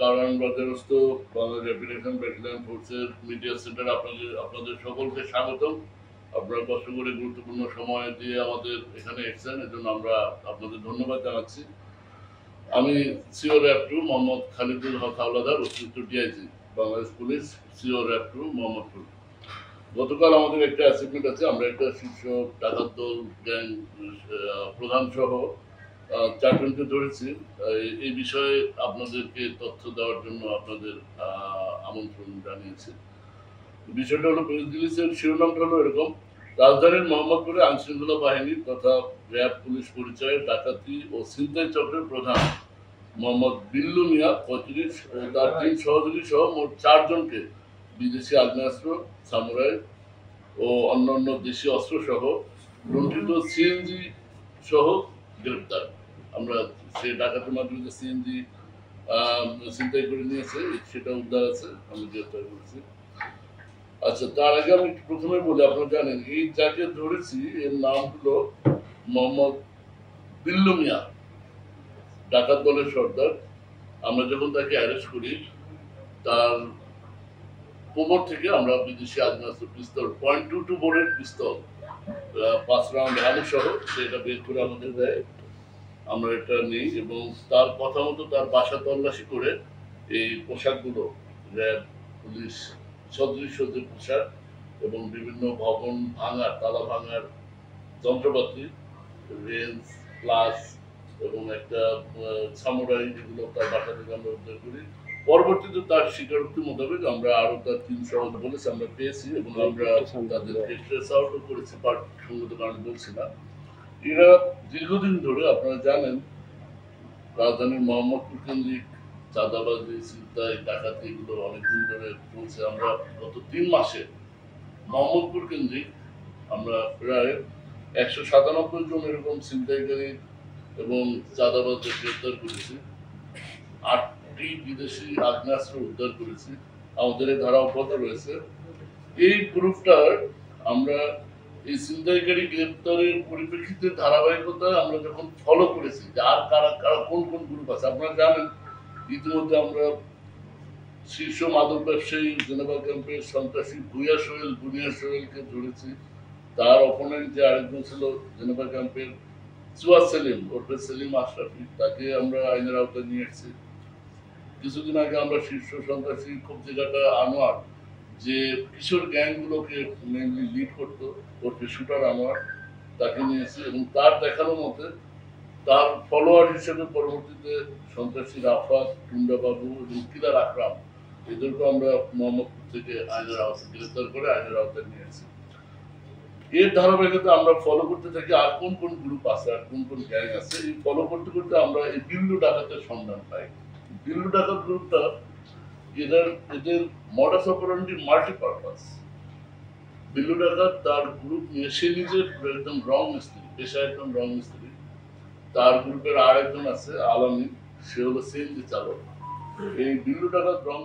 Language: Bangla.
কারণ বাজারস্থ বাংলা রেপুটেশন ব্যাটালিয়ন ফোর্সের মিডিয়া সেন্টার আপনাদের সকলকে স্বাগতম। আপনারা কষ্ট করে গুরুত্বপূর্ণ সময় দিয়ে আমাদের এখানে এসেছেন, এজন্য আমরা আপনাদের ধন্যবাদ জানাচ্ছি। আমি সিও র্যাব 2 মোহাম্মদ খালিদুল হক হাওলাদার, অতিরিক্ত DIG Bangladesh police, CO RAB 2 Mohammadpur. গতকাল আমাদের একটা অ্যাচিভমেন্ট আছে, আমরা একটা শীর্ষ ডাকাত দল গ্যাং প্রধান সহ 4 জনকে ধরেছি। এই বিষয়ে আপনাদেরকে তথ্য দেওয়ার জন্য আপনাদের আমন্ত্রণ জানিয়েছি। বিষয়টা হলো, প্রেস রিলিজের শিরোনামটা হলো এরকম: রাজধানীর মোহাম্মদপুরে আইনশৃঙ্খলা বাহিনী তথা র্যাব পুলিশ পরিচয়ে ডাকাতি ও ছিনতাই চক্রের প্রধান মোহাম্মদ বিল্লু মিয়া 35 ও তার 3 সহযোগী সহ মোট 4 জনকে বিদেশি আগ্নেয়াস্ত্র, সামুরাই ও অন্যান্য দেশীয় অস্ত্র সহ লুণ্ঠিত সিএনজি সহ গ্রেপ্তার। আমরা সেই ডাকাতের মাধ্যমে যে সিএনজি ছিনতাই করে নিয়েছে সেটা উদ্ধার আছে, আমি গ্রেপ্তার করেছি। আচ্ছা, তার আগে আমি প্রথমে বলি, আপনারা জানেন এই যাকে ধরেছি এর নাম হলো মোহাম্মদ বিল্লু মিয়া, ডাকাত দলের সর্দার। আমরা যখন তাকে অ্যারেস্ট করি, তার কোমর থেকে আমরা বিদেশি আগ্নেয়াস্ত্র পিস্তল .22 বোরের পিস্তল 5 রাউন্ড হ্যামো সহ সেটা বের করে আমাদের দেয়। আমরা এটা নিই এবং তার কথা মতো তার বাসা তল্লাশি করে এই পোশাকগুলো, র্যাব পুলিশ সদৃশ্য যে পোশাক এবং বিভিন্ন ভবন ভাঙার, তালা ভাঙার যন্ত্রপাতি, রেঞ্জ, প্লাস এবং একটা সামুরাই, যেগুলো তার বাসা থেকে আমরা উদ্ধার করি। পরবর্তীতে তার স্বীকারোক্তি মোতাবেক আমরা আরো তার 3 সহজ বলেছে আমরা পেয়েছি এবং আমরা তাদেরকে ট্রেস আউটও করেছি, বাট সঙ্গত কারণে বলছি না। এরা দীর্ঘদিন ধরে, আপনারা জানেন, রাজধানীর মোহাম্মদপুর কেন্দ্রিক চাঁদাবাজি, ছিনতাই, ডাকাতি এগুলো অনেকদিন ধরে চলছে। আমরা গত 3 মাসে মোহাম্মদপুর কেন্দ্রিক আমরা প্রায় 197 জন এরকম ছিনতাইকারী এবং চাঁদাবাজদের গ্রেপ্তার করেছি। 8টি বিদেশি আগ্নেয়াস্ত্র উদ্ধার করেছি। আমাদের এই ধারা অব্যাহত রয়েছে। এই গ্রুপটার আমরা এই ছিনতাইকারী গ্রেপ্তারের পরিপ্রেক্ষিতে ধারাবাহিকতা আমরা যখন ফলো করেছি যে আর কারা কারা কোন কোন গ্রুপ আছে, আপনারা জানেন ইতিমধ্যে আমরা শীর্ষ মাদক ব্যবসায়ী জেনেভা ক্যাম্পের সন্ত্রাসী বুনিয়া সোহেলকে ধরেছি। তার অপোনেন্ট যে আরেকজন ছিল জেনেভা ক্যাম্পের চুয়া সেলিম ওরফে সেলিম আশরাফি, তাকে আমরা আইনের আওতায় নিয়ে এসেছি। কিছুদিন আগে আমরা শীর্ষ সন্ত্রাসী কবজিঘাটা আনোয়ার, যে কিশোর গ্যাংগুলোকে মেনলি লিড করতো, ওরফে শুটার আনোয়ার, তাকে নিয়েছি এবং তার দেখানো মতে তার ফলোয়ার হিসেবে পরবর্তীতে সন্ত্রাসী রাফাত, টুন্ডা বাবু এবং কিলার আকরাম, এদেরকে আমরা মোহাম্মদপুর থেকে আইনের আওতায় গ্রেফতার করে আইনের আওতায় নিয়েছি। এর ধারাবাহিকতা আমরা ফলো করতে থাকি আর কোন কোন গ্রুপ আছে আর কোন কোন গ্যাং আছে। এই ফলো করতে করতে আমরা এই বিল্লু ডাকাতের সন্ধান পাই। বিল্লু ডাকাত গ্রুপটা, এদের মডাস অপারেন্ডি মাল্টিপারপাস। বিল্লু ডাকাত তার গ্রুপ নিয়ে, সে নিজে একদম রং মিস্ত্রি, পেশায় একদম রং মিস্ত্রি। তার গ্রুপের আর একজন আছে আলামিন, সে হলো সিএনজি চালক। এই বিল্লু ডাকাত রং